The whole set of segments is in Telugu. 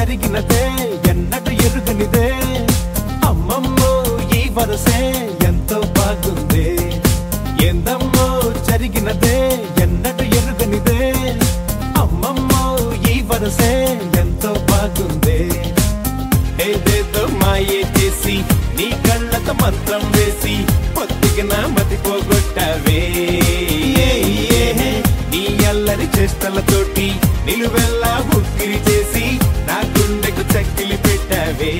జరిగినదే ఎన్నడు ఎరుగనిదే అమ్మమ్మో ఈ వరసే ఎంతో బాగుందే ఏందమ్మో జరిగినదే ఎన్నడు ఎరుగనిదే అమ్మమ్మో ఈ వరసే ఎంతో బాగుందే ఏదేదో మాయే చేసి నీ కళ్ళతో మంత్రం వేసి పొత్తిగిన మతి పోగొట్టావే నీ అల్లరి చేష్టలతోటి నిలువెల్లా ఉక్కిరి చేసి నా గుండెకు చక్కిలి పెట్టావే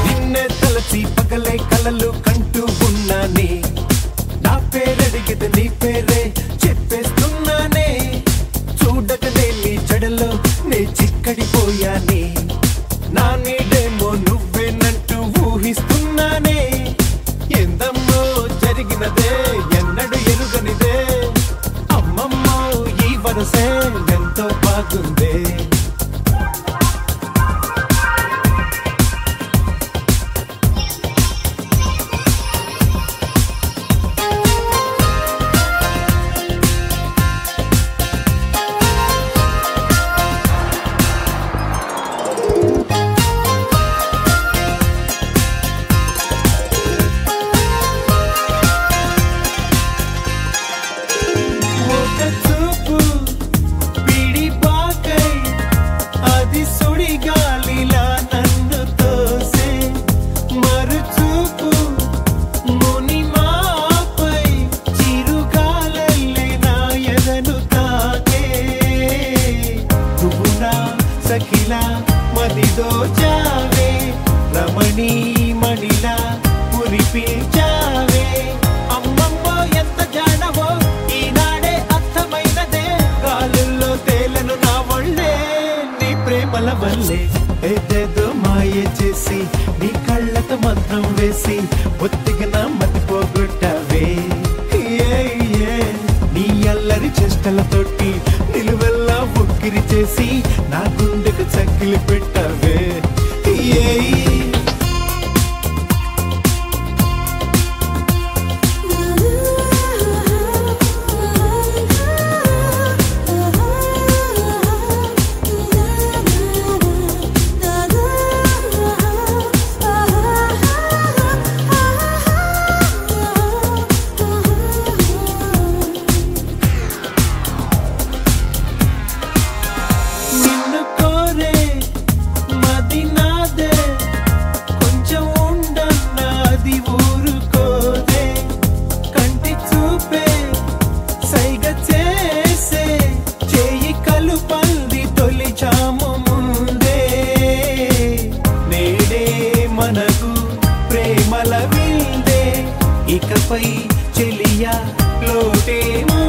నిన్నే తలచి పగలే కలలు కంటూ ఉన్నానే నా పేరడిగితే నీ పేరే చెప్పేస్తున్నానే చూడకనే నీ జడలో నే చిక్కడిపోయానే నా నీడేమో నువ్వేనంటూ ఊహిస్తున్నానే ఎందమ్మో జరిగినదే ఎన్నడు ఎరుగనిదే అమ్మమ్మో ఈ వరసే ఎంతో బాగుందే సఖిలా మదిదో జావే రమణీ మణిలా మురిపించావే అమ్మమ్మో ఎంత జానవో ఈనాడే అర్థమైనదే గాలుల్లో తేలను నా ఒళ్ళే నీ ప్రేమల వల్లే ఏదేదో మాయే చేసి నీ కళ్ళతో మంత్రం వేసి ఒత్తిగా నా మతి పోగొట్టావే నీ అల్లరి చేష్టలతోటి నిలువెల్లా ఉక్కిరి చేసి నా గుండెకు చక్కిలి పెట్టావే మనకు ప్రేమల విందే ఇకపై చెలియా లోటేమో